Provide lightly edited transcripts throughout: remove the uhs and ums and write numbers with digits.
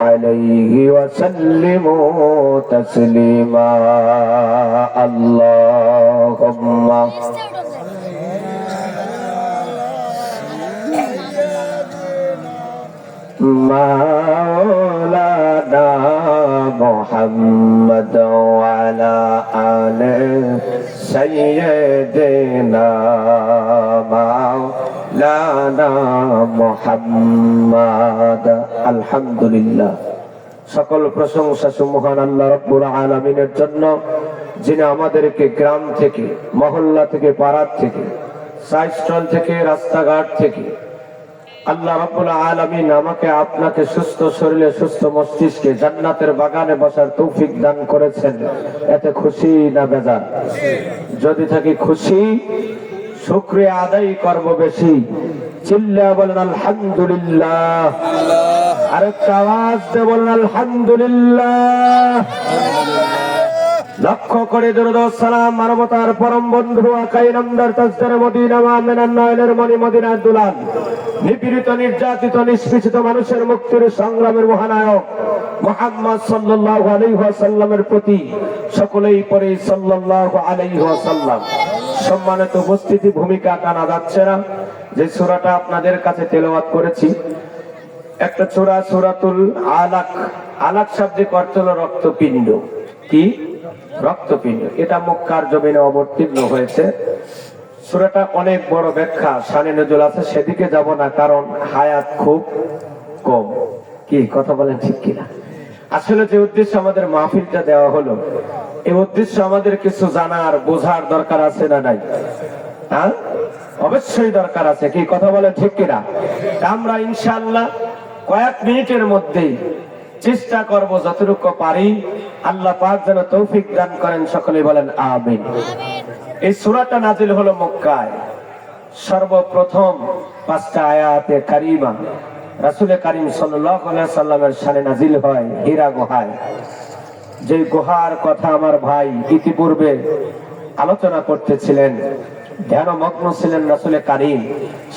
عليه وسلموا تسليما اللهم مولانا محمد وعلى آل سيدنا مولانا محمد الحمد لله সকল প্রশংসা মহান আল্লাহ রাব্বুল আলামিনের জন্য, যিনি আমাদেরকে গ্রাম থেকে, মহল্লা থেকে, পাড়া থেকে, সাইস্টল থেকে, রাস্তাঘাট থেকে আল্লাহ রাব্বুল আলামিন আমাকে আপনাকে সুস্থ শরীরে, সুস্থ মস্তিষ্কে জান্নাতের বাগানে বসার তৌফিক দান করেছেন। এতে খুশি না বেজার? যদি থাকি খুশি, শুকরিয়া আদায় করব বেশি। চিল্লা বলেন আলহামদুলিল্লাহ। আরেকটা আওয়াজ দিয়ে বলেন আলহামদুলিল্লাহ। লক্ষ্য করে দরুদ ও সালাম মানবতার পরম বন্ধু আকাই নামদার তাজদারে মদিনা মামেনার নয়নের মনি মদিনার দুলাল, নিপীড়িত নির্যাতিত নিষ্পেষিত মানুষের মুক্তির সংগ্রামের মহানায়ক মুহাম্মদ সাল্লাল্লাহু আলাইহি ওয়াসাল্লামের প্রতি সকলেই পড়ে সাল্লাল্লাহু আলাইহি ওয়াসাল্লাম। সম্মানিত উপস্থিতি, ভূমিকা টানা যাচ্ছে না। যে সূরাটা আপনাদের কাছে তেলাওয়াত করেছি, একটা সূরা, সূরাতুল আলাক। আলাক শাব্দিক অর্থ হলো রক্তপিণ্ড। কি? রক্তপিণ্ড। এটা মক্কার জমিনে অবতীর্ণ হয়েছে। সূরাটা অনেক বড় ব্যাখ্যা, শানে নজুল আছে, সেদিকে যাব না, কারণ হায়াত খুব কম। কি কথা বলেন, ঠিক কিনা? আসলে যে উদ্দেশ্য আমাদের মাহফিলটা দেওয়া হলো, এই উদ্দেশ্য আমাদের কিছু জানার, বোঝার দরকার আছে না নাই? হ্যাঁ, অবশ্যই দরকার আছে। কি কথা বলেন, ঠিক কিনা? আমরা ইনশাআল্লাহ কয়েক মিনিটের মধ্যেই চেষ্টা করব যতটুকু পারি। আল্লাহ পাক যেন তৌফিক দান করেন, সকলে বলেন আমিন। এই সূরাটা নাজিল হলো মক্কায়। সর্বপ্রথম 5টা আয়াতে কারিমা রাসূল কারীম সাল্লাল্লাহু আলাইহি সাল্লামের শানে নাজিল হয় হীরা গুহায়। যে গুহার কথা আমার ভাই ইতিপূর্বে আলোচনা করতেছিলেন, ধ্যানমগ্ন ছিলেন রাসূল কারীম,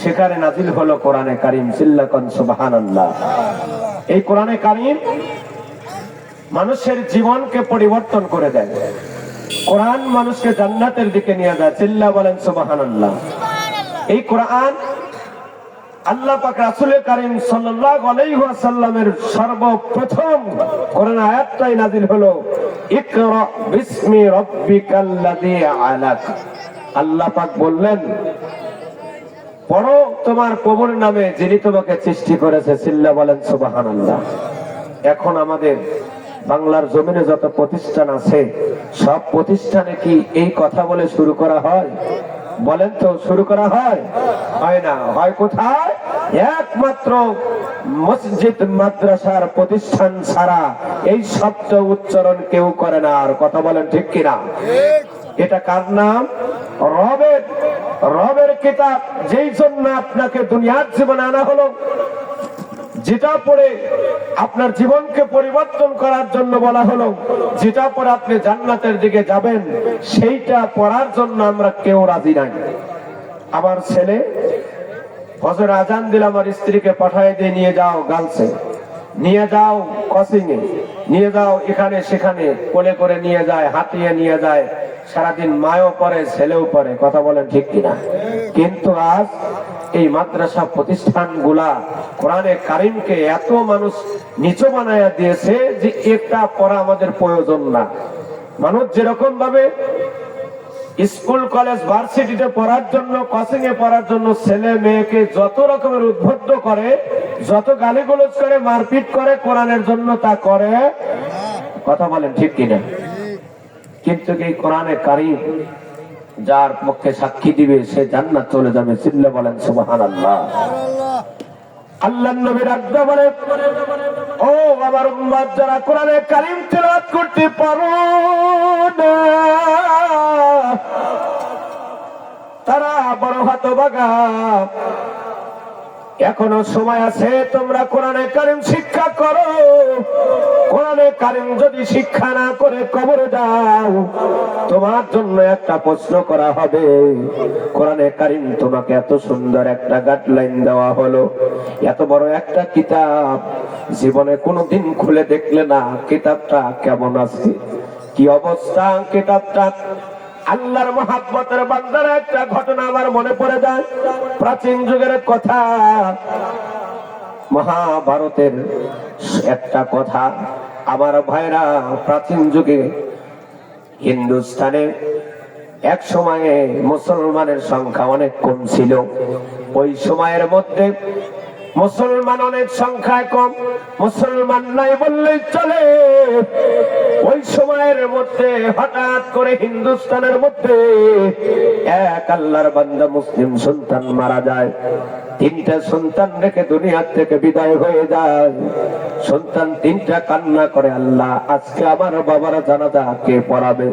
সেখানে নাজিল হলো কোরআনে কারীম। চিল্লাকুন সুবহানাল্লাহ। এই কোরআনে কারীম মানুষের জীবনকে পরিবর্তন করে দেয়। কোরআন মানুষকে জান্নাতের দিকে নিয়ে যায়। চিল্লা বলেন সুবহানাল্লাহ। এই কোরআন আল্লাহ পাক রাসূল কারীম সাল্লাল্লাহু আলাইহি ওয়াসাল্লামের সর্বপ্রথম কোরআন আয়াতটাই নাযিল হলো ইকরা বিসমি রাব্বিকাল্লাযী আলাক। আল্লাহ পাক বললেন, পড়ো তোমার প্রভুর নামে, যিনি তোমাকে সৃষ্টি করেছে। চিল্লা বলেন সুবহানাল্লাহ। এখন আমাদের বাংলার জমিনে যত প্রতিষ্ঠান আছে, সব প্রতিষ্ঠানে কি এই কথা বলে শুরু করা হয়? বলেন তো, শুরু করা হয়? হয় না। হয় কোথায়? একমাত্র মসজিদ মাদ্রাসার প্রতিষ্ঠান ছাড়া এই শব্দ উচ্চারণ কেউ করে না। আর কথা বলেন ঠিক কিনা? এটা কার নাম? রবের। রবের কিতাব, যেই জন্য আপনাকে দুনিয়ার জীবনে আনা হলো, যেটা পড়ে আপনার জীবনকে পরিবর্তন করার জন্য বলা হলো, যেটা পড়ে আপনি জান্নাতের দিকে যাবেন, সেইটা পড়ার জন্য আমরা কেউ রাজি নাই। আমার ছেলে ফজর আজান দিল, আমার স্ত্রীকে পাঠায় দিয়ে নিয়ে যাও গার্লসে, নিয়ে যাও কোচিং এ, নিয়ে যাও এখানে সেখানে, কোলে করে নিয়ে যায়, হাতিয়ে নিয়ে যায়। সারাদিন মায়ও পড়ে, ছেলেও পড়ে। কথা বলেন ঠিক কিনা? কিন্তু আজ এই মাদ্রাসা প্রতিষ্ঠানগুলা কোরআনে কারীমকে এত মানুষ নিচু বানায়া দিয়েছে যে এটা পড়া আমাদের প্রয়োজন না। মানুষ যেরকম ভাবে স্কুল কলেজ ভার্সিটিতে পড়ার জন্য, কোচিং এ পড়ার জন্য ছেলে মেয়েকে যত রকমের উদ্বুদ্ধ করে, যত গালিগালাজ করে, মারপিট করে, কোরআনের জন্য তা করে। কথা বলেন ঠিক কিনা? কিন্তু এই কোরআনে কারীম যার পক্ষে সাক্ষী দিবে, সে জান্নাত চলে যাবে। চিল্লা বলেন সুবহানাল্লাহ। আল্লাহর নবীর আজ্ঞা বলে, ও আমার উম্মত, যারা কোরআনে কারীম তেলাওয়াত করতে পারো না, তারা বড় হতভাগা। এখনো সময় আছে, তোমরা কোরআনে কারীম শিক্ষা করো। কোরআনে কারীম যদি শিক্ষা না করে কবরে দাও, তোমার জন্য একটা প্রশ্ন করা হবে। কোরআনে কারীম তোমাকে এত সুন্দর একটা গাইডলাইন দেওয়া হলো, এত বড় একটা কিতাব, জীবনে কোনোদিন খুলে দেখলে না কিতাবটা কেমন আছে, কি অবস্থা কিতাবটা। আল্লাহর মহাব্বতের বান্দার একটা ঘটনা আমার মনে পড়ে যায়, প্রাচীন যুগের কথা, মহাভারতের একটা কথা। আমার ভাইরা, প্রাচীন যুগে হিন্দুস্তানে এক সময়ে মুসলমানের সংখ্যা অনেক কম ছিল। ওই সময়ের মধ্যে মুসলমান অনেক সংখ্যায় কম, মুসলমান নাই বললেই চলে। ওই সময়ের মধ্যে হঠাৎ করে হিন্দুস্তানের মধ্যে এক আল্লাহর বান্দা মুসলিম সন্তান মারা যায়। তিনটা সন্তান রেখে দুনিয়া থেকে বিদায় হয়ে যায়। সন্তান তিনটা কান্না করে, আল্লাহ আজকে আমার বাবার জানাজা কে পড়াবে,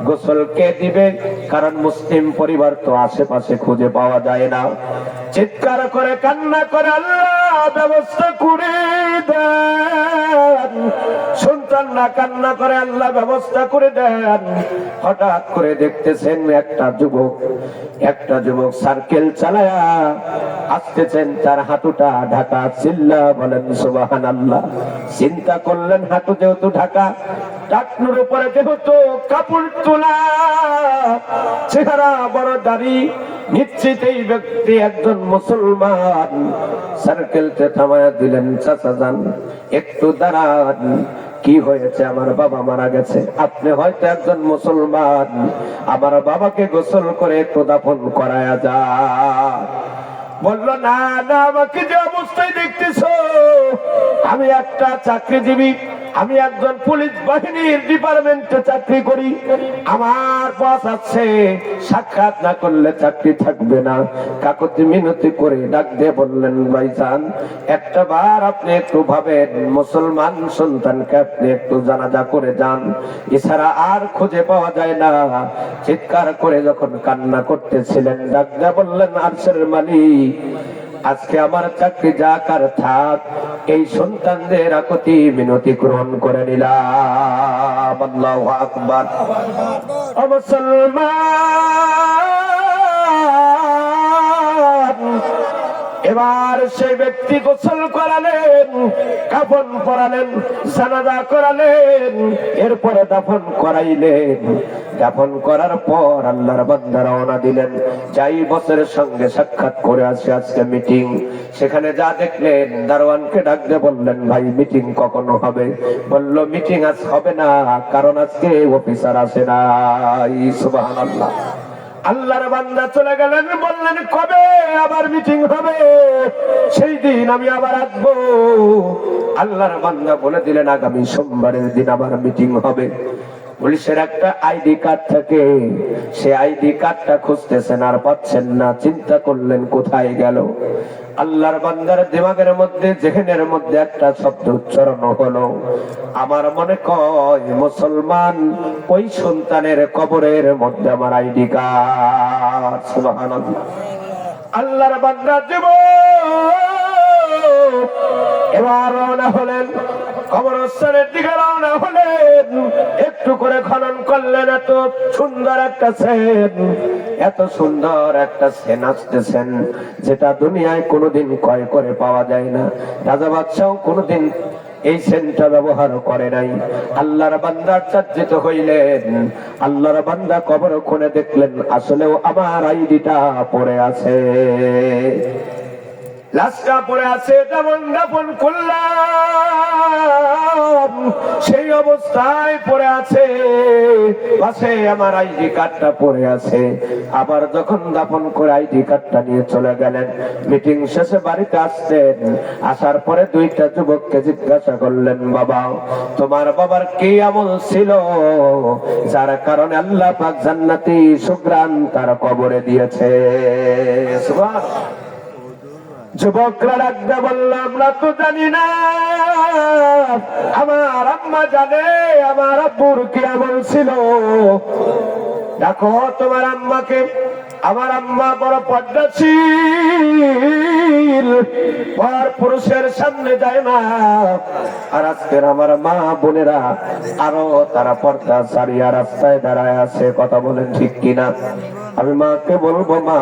গোসল কে দিবে? কারণ মুসলিম পরিবার তো আশেপাশে খুঁজে পাওয়া যায় না। চিৎকার করে কান্না করে, আল্লাহ ব্যবস্থা করে দেন। সন্তানরা কান্না করে, আল্লাহ ব্যবস্থা করে দেন। হঠাৎ করে দেখতেছেন একটা যুবক সার্কেল চালায়া আসতেছেন, তার হাঁটুটা ঢাকা। চিল্লা বলেন সুবহানাল্লাহ। চিন্তা করলেন হাঁটু যেহেতু ঢাকা, টাকনুর উপরে যেহেতু কাপড় তোলা, চেহারা বড় দাড়ি, নিশ্চিত এই ব্যক্তি একজন মুসলমান। সার্কেলতে থামায়া দিলেন, চাচা যান একটু দাঁড়ান। কি হয়েছে? আমার বাবা মারা গেছে। আপনি হয়তো একজন মুসলমান, আমার বাবাকে গোসল করে একটু দাফন করায়া যায়। বললো, না না, আমাকে যে অবস্থায় দেখতেছো, আমি একটা চাকরিজীবী, আমি একজন পুলিশ বাহিনীর ডিপার্টমেন্টে চাকরি করি। আমার বস আছে, সাক্ষাৎ না করলে চাকরি থাকবে না। কাকুতি মিনতি করে ডাক দিয়ে বললেন, ভাইজান একটা বার আপনি একটু ভাবেন, মুসলমান সন্তানকে আপনি একটু জানাজা করে যান, এছাড়া আর খুঁজে পাওয়া যায় না। চিৎকার করে যখন কান্না করতেছিলেন, ডাক দিয়ে বললেন, আরশের মালিক, আজকে আমার চাকরি যাক আর থাক, এই সন্তানদের আকুতি মিনতি গ্রহণ করে নিলাম। আল্লাহু আকবার। ও মুসলমান, এবার সেই ব্যক্তি গোসল করালেন, কাফন পরালেন, জানাজা করালেন, এরপরে দাফন করাইলেন। দাফন করার পর আল্লাহর বান্দা রওনা দিলেন, যাই বছরের সঙ্গে সাক্ষাৎ করে আসে, আজকে মিটিং। সেখানে যা দেখলেন, দারোয়ানকে ডাক দিয়ে বললেন, ভাই মিটিং কখনো হবে? বলল, মিটিং আজ হবে না, কারণ আজকে অফিসার আসে না। সুবহানাল্লাহ। আল্লাহর বান্দা চলে গেলেন, বললেন, কবে আবার মিটিং হবে? সেই দিন আমি আবার আসবো। আল্লাহর বান্দা বলে দিলেন, আগামী সোমবারের দিন আবার মিটিং হবে। পুলিশের একটা আইডি কার্ড থাকে, সে আইডি কার্ডটা খুঁজতেছেন আর পাচ্ছেন না। চিন্তা করলেন কোথায় গেল। আল্লাহর বান্দার দিমাগের মধ্যে, জেহেনের মধ্যে একটা শব্দ উচ্চারণ হলো। আমার মনে কয়, মুসলমান ওই সন্তানের কবরের মধ্যে আমার আইডি কার্ড। সুবহানাল্লাহ। আল্লাহর বান্দা এবার রওনা হলেন, কবরস্থানের দিকে রওনা হলেন। একটু করে খনন করলেন, এত সুন্দর একটা সেন, এত সুন্দর একটা সেন আসতেছেন, যেটা দুনিয়ায় কোনোদিন ক্রয় করে পাওয়া যায় না। রাজা বাদশাহ কোনোদিন এই সেনটা ব্যবহার করে নাই। আল্লাহর বান্দা আশ্চর্যিত হইলেন। আল্লাহর বান্দা কবর খুলে দেখলেন, আসলেও আমার আইডিটা পড়ে আছে, লাশটা পড়ে আছে। যেমন দাফন করলাম সেই অবস্থায় পড়ে আছে, পাশে আমার আইডি কার্ডটা পড়ে আছে। আবার যখন দাফন করে আইডি কার্ডটা নিয়ে চলে গেলেন, মিটিং শেষে বাড়িতে আসতেন। আসার পরে দুইটা যুবককে জিজ্ঞাসা করলেন, বাবা তোমার বাবার কি আমল ছিল যার কারণে আল্লাহ পাক জান্নাতি সুঘ্রাণ তার কবরে দিয়েছে? সুবহানাল্লাহ। যুবকরা ডাকতে বলল, আমরা তো জানি না, আমার আম্মা জানে আমার আব্বুর কি আমল ছিল। দেখো তোমার আম্মাকে আমার আম্মা বড় পর্দাশীল, পর পুরুষের সামনে যায় না। আর আজকের আমার মা বোনেরা আরো তারা পর্দা ছাড়িয়া রাস্তায় দাঁড়ায় আছে। কথা বলেন ঠিক কিনা? আমি মাকে বলবো, মা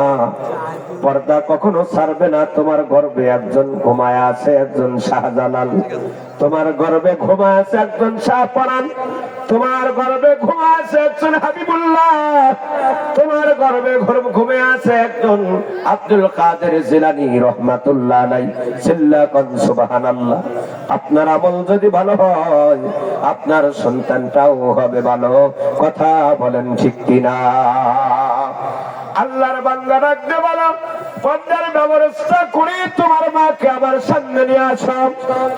পর্দা কখনো ছাড়বে না। তোমার গর্বে একজন ঘুমায় আছে, একজন শাহজালাল। তোমার গর্বে ঘুমায় আছে একজন শাহপরান। তোমার গর্বে ঘুমায় আছে একজন হাবিবুল্লাহ। তোমার গর্বে ঘুমে আছে একজন আব্দুল কাদের জিলানী রহমাতুল্লাহ আলাইহি। সিল্লাকান সুবহানাল্লাহ। আপনার আমল যদি ভালো হয়, আপনার সন্তানটাও হবে ভালো। কথা বলেন ঠিক কিনা? আল্লাহর বান্দা ডাকতে বলো, পর্দার ব্যবস্থা করে তোমার মাকে আমার সামনে নিয়ে আসো।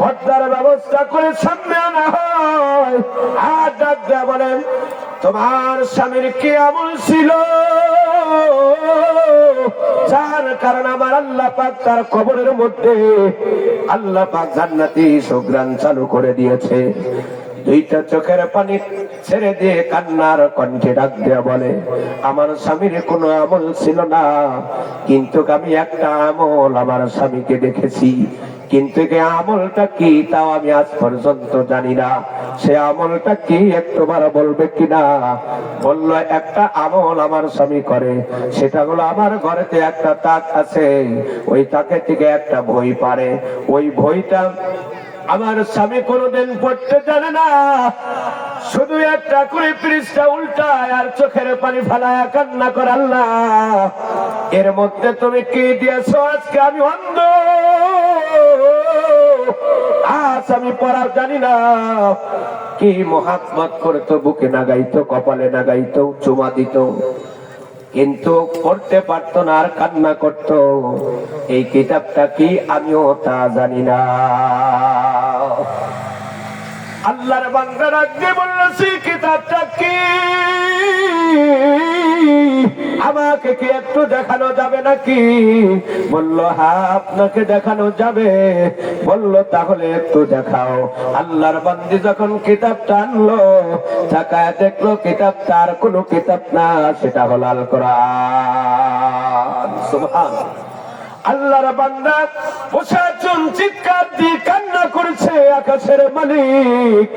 পর্দার ব্যবস্থা করে সামনে আনা হয়। আর ডাকতে বলেন, তোমার স্বামীর কি আমল ছিল যার কারণে আমার আল্লাহ পাক তার কবরের মধ্যে আল্লাহ পাক জান্নাতি সুঘ্রাণ চালু করে দিয়েছে। দুইটা চোখের পানি ছেড়ে দিয়ে কান্নার কণ্ঠে ডাক দেয়া বলে, আমার স্বামীর কোনো আমল ছিল না, কিন্তু আমি একটা আমল আমার স্বামীকে দেখেছি। কিন্তু এই আমলটা কি তাও আমি আজ পর্যন্ত জানি না। সে আমলটা কি একবার বলবে কিনা? বললো, একটা আমল আমার স্বামী করে, সেটা হলো আমার ঘরেতে একটা তাক আছে, ওই তাকের থেকে একটা বই পারে। ওই বইটা আমার স্বামী কোনোদিন পড়তে জানে না, শুধু একটা করে পৃষ্ঠা উল্টায় আর চোখের পানি ফেলায় কান্না করে, আল্লাহ এর মধ্যে তুমি কি দিয়েছো? আজকে আমি অন্ধ, আজ আমি পড়া জানি না। কি মোহাব্বত করতো, বুকে না গাইতো, কপালে না গাইতো, চুমা দিত, কিন্তু পড়তে পারতো না আর কান্না করতো। এই কিতাবটা কি আমিও তা জানি না। আল্লাহর বান্দা রাখতে বলল, সেই কিতাবটা কি আমাকে কি একটু দেখানো যাবে নাকি? বললো, হ্যাঁ আপনাকে দেখানো যাবে। বললো, তাহলে একটু দেখাও। আল্লাহর বান্দি যখন কিতাবটা আনলো, তাকায় দেখলো কিতাবটা আর কোনো কিতাব না, সেটা হলো আল কোরআন। সুবহানাল্লাহ। আল্লাহর বান্দা প্রশাসন চিৎকার দিয়ে কান্না করছে, আকাশের মালিক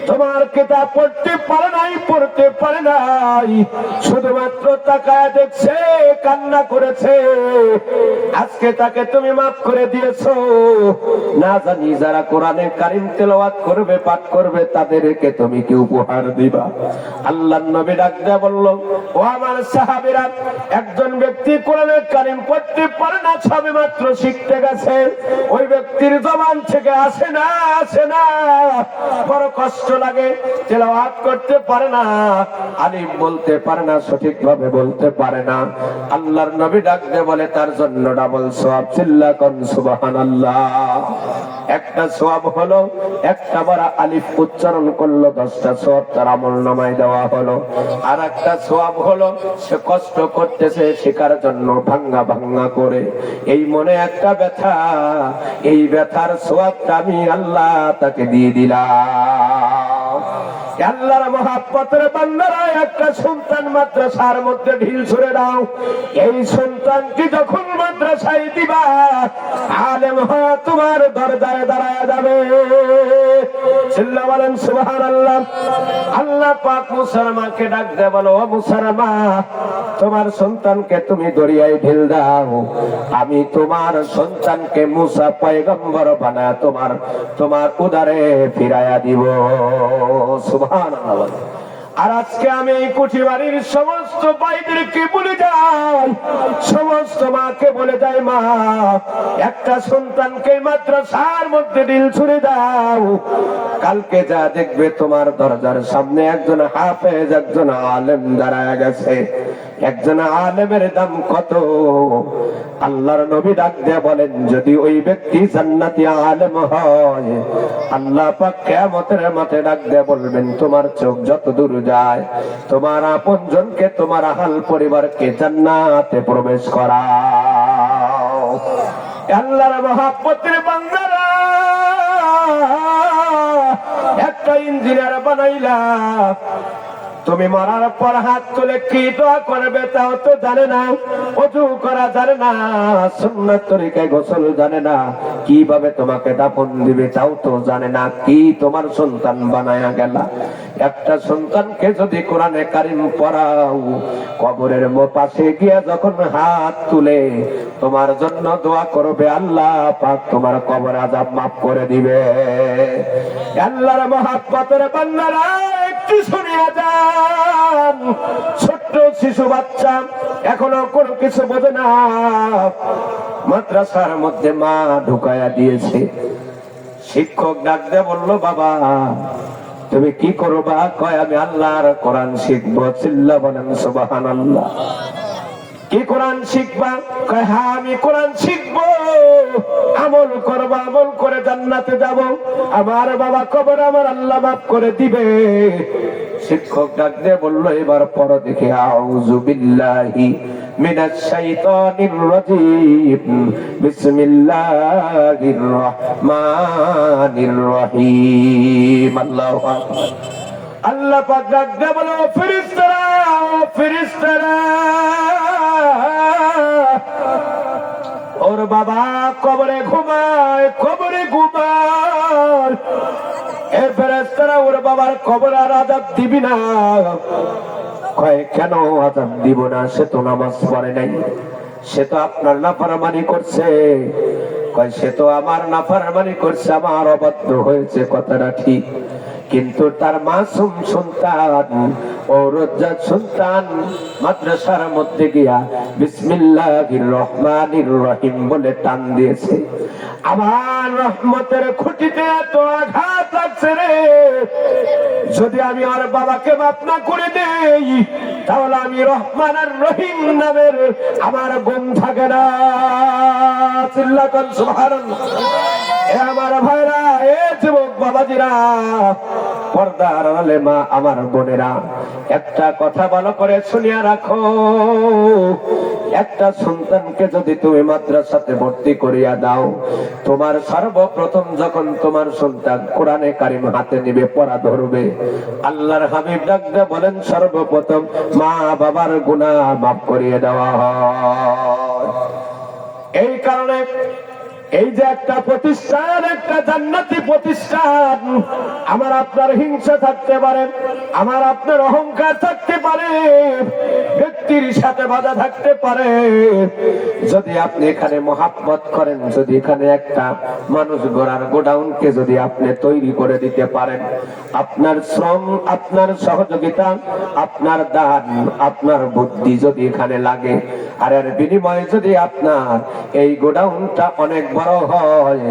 তোমার কিতাব পড়তে পারে নাই, পড়তে পারে নাই, শুধুমাত্র তাকায় দেখছে, কান্না করেছে। আজকে তাকে তুমি মাফ করে দিয়েছো। না জানি যারা কোরআনে কারিম তেলাওয়াত করবে, পাঠ করবে, তাদেরকে তুমি কি উপহার দিবা? আল্লাহর নবী ডাক দেয়া বলল, ও আমার সাহাবীরা, একজন ব্যক্তি কোরআনে কারিম পড়তে পারে না, সবে মাত্র শিখতে গেছে, ওই ব্যক্তির জবান থেকে আসে না, আসে না, বড় কষ্ট লাগে, তেলাওয়াত করতে পারে না, আলিম বলতে পারে না, সঠিকভাবে বলতে পারে না। আল্লাহর নবী ডাক দিয়ে বলে, তার জন্য ডাবল সওয়াব। চিল্লাকান সুবহানাল্লাহ। একটা সওয়াব হলো, একটা বার আলিফ উচ্চারণ করলো, 10টা সওয়াব তার আমলনামায় দেওয়া হলো। আর একটা সওয়াব হলো, সে কষ্ট করতেছে শেখার জন্য, ভাঙ্গা ভাঙ্গা করে, এই মনে একটা ব্যথা, এই ব্যথার সওয়াবটা আমি আল্লাহ তাকে দিয়ে দিলাম। আল্লাহর মহাব্বতের বান্দারা, একটা সন্তান মাদ্রাসার মধ্যে ঢিল ছুড়ে দাও। এই সন্তানকে যখন মাদ্রাসায় দিবা, আলেম হয়ে তোমার দরজায় দাঁড়ায় যাবে। চিল্লা বলেন সুবহানাল্লাহ। আল্লাহ পাক মুসার মাকে ডাক দেয়া বলো, ও মুসার মা, তোমার সন্তানকে তুমি দরিয়ায় ঢিল দাও, আমি তোমার সন্তানকে মুসা পয়গম্বর বানায় তোমার উদারে ফিরাইয়া দিব। সুবহানাল্লাহ। আর আজকে আমি এই কুঠিবাড়ির সমস্ত ভাইদেরকে বলে যাই, সমস্ত মাকে বলে যাই, মা একটা সন্তানকে মাদ্রাসার মধ্যে ঢিল ছুড়ে দাও, কালকে যা দেখবে তোমার দরজার সামনে একজন হাফেজ, একজন আলেম দাঁড়ায় গেছে। একজন আলেমের দাম কত? আল্লাহর নবী ডাক দিয়ে বলেন, যদি ওই ব্যক্তি জান্নাতি আলেম হয়, আল্লাহ পাক কিয়ামতের মাঠে ডাক দিয়ে বলবেন, তোমার চোখ যত দূর যায়, তোমার আপনজনকে, তোমার আহল পরিবারকে জান্নাতে প্রবেশ করাও। আল্লাহর মহাব্বতের বান্দারা, একটা ইঞ্জিনিয়ার বানাইলা, তুমি মরার পর হাত তুলে কি দোয়া করবে তাও তো জানে না, ওযু করা জানে না, সুন্নাত তরিকায় গোসল জানে না, কিভাবে তোমাকে দাফন দিবে তাও তো জানে না, কি তোমার সন্তান বানায়া গেলা। একটা সন্তানকে যদি কোরআনে কারিম পড়াও, কবরের পাশে গিয়া যখন হাত তুলে তোমার জন্য দোয়া করবে, আল্লাহ পাক তোমার কবর আযাব মাফ করে দিবে। আল্লাহর মহব্বতের বান্দারা একটু শুনিয়া যান, ছোট্ট শিশু বাচ্চা এখনো কোনো কিছু বোঝে না, মাদ্রাসার মধ্যে মা ঢুকায়া দিয়েছে, শিক্ষক ডাক দিয়ে বললো, বাবা তুমি কি করবা? কয় আমি আল্লাহর কোরআন শিখবো। চিল্লা বলেন সুবহানাল্লাহ। কি কোরআন শিখবা? কয় হ্যাঁ আমি কোরআন শিখবো, আমল করবো, আমল করে জান্নাতে যাব, আমার বাবা কবর আমার আল্লাহ মাফ করে দিবে। শিক্ষক ডাক দিয়ে বললো, এবার পড়ো দেখে, আউযু বিল্লাহি মিনাশ শাইতানির রাজিম, বিসমিল্লাহির রহমানির রহিম। আল্লাহু আকবার। আল্লাহ পাক ডাক দিয়ে বলো, ফেরেশতারা, ফেরেশতারা, ওর বাবা কবরে ঘুমায়, কবরে ঘুমায়। এ ফেরেশতারা ওর বাবার কবর আর আযাব দিবি না। কয় কেন আযাব দিব না? সে তো নামাজ পড়ে নাই, সে তো আপনার নাফরমানি করছে। কয় সে তো আমার নাফরমানি করছে, আমার অবাধ্য হয়েছে, কথাটা ঠিক, কিন্তু তার মাসুম সন্তান ও রজ্জাত সন্তান মাদ্রাসার মধ্যে গিয়া বিসমিল্লাহির রহমানির রহিম বলে টান দিয়েছে। আমার রহমতের খুঁটিতে এত আঘাত লাগছে রে, যদি আমি আর বাবাকে মাফ না করে দেই তাহলে আমি রহমান আর রহিম নামের আমার গুণ থাকে না। চিল্লাতেন সুবহানাল্লাহ। এ আমার ভাইরা, এ যুবক বাবাজিরা, পর্দার আড়ালে মা আমার বোনেরা, একটা কথা ভালো করে শুনিয়া রাখো, একটা সন্তানকে যদি তুমি মাদ্রাসাতে ভর্তি করিয়া দাও, তোমার সর্বপ্রথম যখন তোমার সন্তান কোরআনে কারিম হাতে নিবে, পড়া ধরবে, আল্লাহর হাবিব ডাক দিয়ে বলেন, সর্বপ্রথম মা বাবার গুনাহ মাফ করিয়ে দেওয়া হয়। এই কারণে এই যে একটা প্রতিষ্ঠান, একটা জান্নাতি প্রতিষ্ঠান, আমার আপনার হিংসা থাকতে পারে, আমার আপনার অহংকার থাকতে পারে, ব্যক্তির সাথে বাধা থাকতে পারে, যদি আপনি এখানে মহাব্বত করেন, যদি এখানে একটা মানুষ গড়ার গোডাউনকে যদি আপনি তৈরি করে দিতে পারেন, আপনার শ্রম, আপনার সহযোগিতা, আপনার দান, আপনার বুদ্ধি যদি এখানে লাগে, আর এর বিনিময়ে যদি আপনার এই গোডাউনটা অনেক বড় হয়,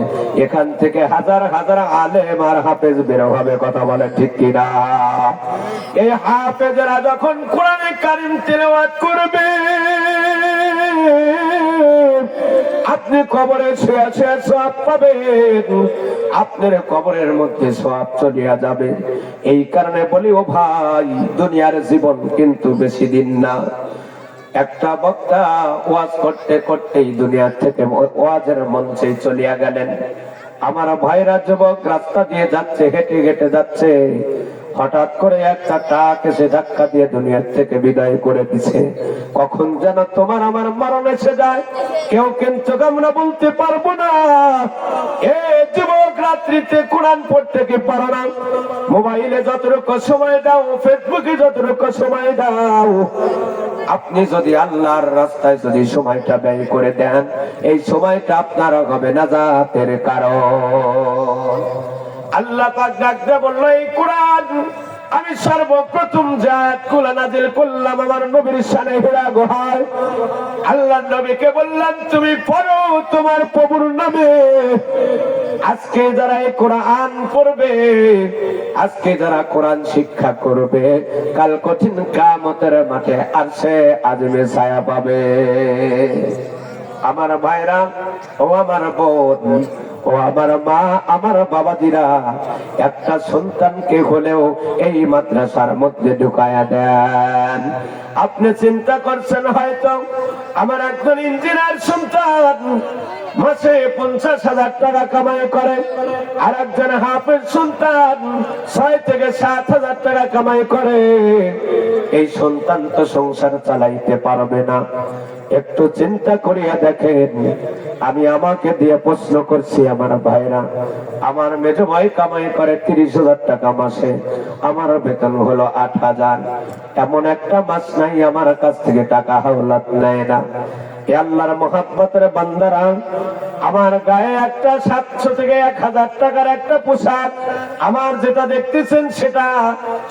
এখান থেকে হাজার হাজার আলেম আর হাফেজ বের হবে। কথা বলে ঠিক কিনা? এই হাফেজরা যখন কোরআনে কারিম তিলাওয়াত করবে, আপনি কবরে শুয়ে শুয়ে সওয়াব পাবেন, আপনার কবরের মধ্যে সওয়াব চলিয়া যাবে। এই কারণে বলি, ও ভাই, দুনিয়ার জীবন কিন্তু বেশি দিন না। একটা বক্তা ওয়াজ করতে করতেই দুনিয়া থেকে ওয়াজের মঞ্চে চলিয়া গেলেন। আমার ভাইরা, যুবক রাস্তা দিয়ে যাচ্ছে, হেঁটে হেঁটে যাচ্ছে, হঠাৎ করে একটা ট্রাক এসে ধাক্কা দিয়ে দুনিয়ার থেকে বিদায় করে দিছে। কখন যেন তোমার আমার মরণ এসে যায়, কেউ কিন্তু আমরা বলতে পারবো না। এ যুবক, রাত্রিতে কোরআন পড়তে কি পারো না? মোবাইলে যতটুকু সময় দাও, ফেসবুকে যতটুকু সময় দাও, আপনি যদি আল্লাহর রাস্তায় যদি সময়টা ব্যয় করে দেন, এই সময়টা আপনার হবে নাজাতের কারণ। আল্লাহ পাক ডাক দিয়ে বলল, এই কোরআন আমি সর্বপ্রথম জাতগুলা নাজিল করলাম আমার নবীর শানে হীরা গুহায়। আল্লাহর নবীকে বললাম, তুমি পড়ো তোমার প্রভুর নামে। আজকে যারা এই কোরআন পড়বে, আজকে যারা কোরআন শিক্ষা করবে, কাল কঠিন কিয়ামতের মাঠে আরশে আযমে ছায়া পাবে। আমার ভাইরা, ও আমার বোন, ও আমার মা, আমার বাবাজিরা, একটা সন্তানকে হলেও এই মাদ্রাসার মধ্যে ঢুকায়া দেন। আপনি চিন্তা করছেন হয়তো আমার একজন ইঞ্জিনিয়ার সন্তান, মাসে 50,000 টাকা কামাই করে, আর একজন হাফেজ সন্তান 6 থেকে 7,000 টাকা কামাই করে। এই সন্তান তো সংসার চালাইতে পারবে না। একটু চিন্তা করিয়া দেখেন, আমি আমাকে দিয়ে প্রশ্ন করছি আমার ভাইরা, আমার মেজ ভাই কামাই করে 30,000 টাকা মাসে, আমার বেতন হলো 8,000। এমন একটা মাস নাই আমার কাছ থেকে টাকা হাওলাত নেয় না। এ আল্লাহর মহব্বতের বান্দারা, আমার গায়ে একটা 700 থেকে 1,000 টাকার একটা পোশাক, আমার যেটা দেখতেছেন সেটা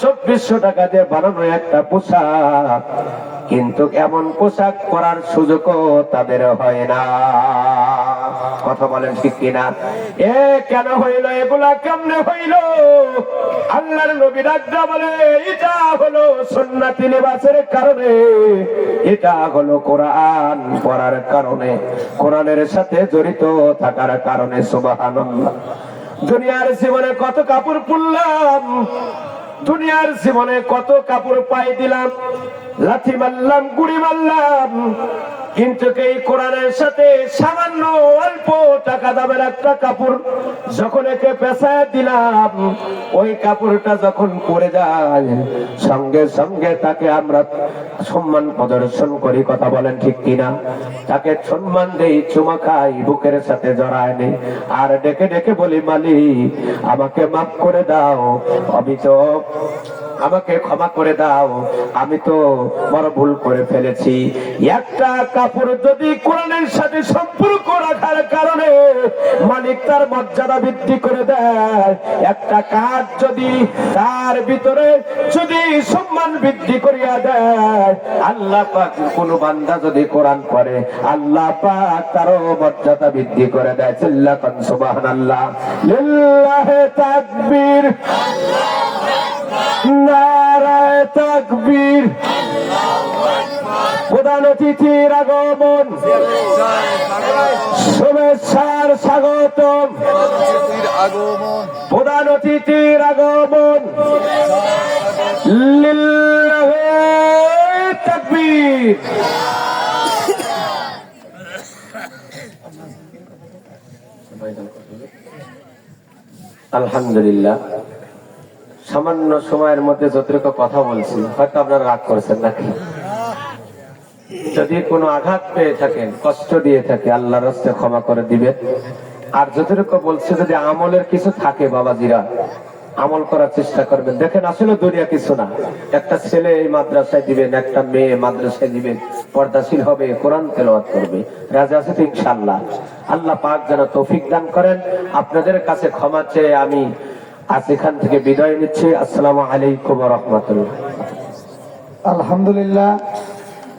2400 টাকা দিয়ে বানানো একটা পোশাক, কিন্তু এমন পোশাক পরার সুযোগও তাদের হয় না। কথা বলেন ঠিক কিনা? এ কেন হইল? এগুলা কেমনে হইল? আল্লাহর নবী রাজা বলে, এটা হলো সুন্নতি লিবাসের কারণে, এটা হলো কোরআন পড়ার কারণে, কোরআনের সাথে জড়িত থাকার কারণে। সুবহানাল্লাহ। দুনিয়ার জীবনে কত কাপড় পরলাম, দুনিয়ার জীবনে কত কাপড় পাই দিলাম, লাথি মারলাম, গুড়ি মারলাম, কিন্তু এই কোরআনের সাথে সামান্য অল্প টাকা দামের একটা কাপড় যখন একে পেঁচায় দিলাম, ওই কাপড়টা যখন পরে যায়, সঙ্গে সঙ্গে তাকে আমরা সম্মান প্রদর্শন করি। কথা বলেন ঠিক কিনা? তাকে সম্মান দেই, চুমা খাই, বুকের সাথে জড়ায় নেই, আর ডেকে ডেকে বলি, মালিক আমাকে মাফ করে দাও, আমি তো, আমাকে ক্ষমা করে দাও, আমি তো বড় ভুল করে ফেলেছি। একটা কাপড় যদি কোরআনের সাথে সম্পর্ক রাখার কারণে মালিক তার মর্যাদা বৃদ্ধি করে দেয়, একটা কাজ যদি তার ভিতরে যদি সম্মান বৃদ্ধি করিয়া দেয়, আল্লাহ পাক কোন বান্দা যদি কোরআন পড়ে, আল্লাহ পাক তারও মর্যাদা বৃদ্ধি করে দেয়। চিল্লাকান সুবহানাল্লাহ, লিল্লাহি তাকবীর, নারায়ে তাকবীর। প্রধান অতিথির আগমন, শুভেচ্ছার স্বাগতম, প্রধান অতিথির আগমন, লিল্লাহি তাকবীর। আলহামদুলিল্লাহ, সামান্য সময়ের মধ্যে যতটুকু কথা বলছি, হয়তো আপনারা রাগ করেছেন নাকি? যদি কোনো আঘাত পেয়ে থাকেন, কষ্ট দিয়ে থাকে, আল্লাহর রাস্তায় ক্ষমা করে দিবেন। আর যতটুকু বলছে যদি আমলের কিছু থাকে, বাবাজিরা আমল করার চেষ্টা করবেন। দেখেন, আসলে দুনিয়া কিছু না। একটা ছেলে এই মাদ্রাসায় দিবেন, একটা মেয়ে মাদ্রাসায় দিবেন, পর্দাশীল হবে, কোরআন তেলাওয়াত করবে, রাজি আছে তো ইনশাআল্লাহ? আল্লাহ পাক যেন তৌফিক দান করেন। আপনাদের কাছে ক্ষমা চেয়ে আমি আজ এখান থেকে বিদায় নিচ্ছি। আসসালামু আলাইকুম ওয়া রাহমাতুল্লাহ। আলহামদুলিল্লাহ।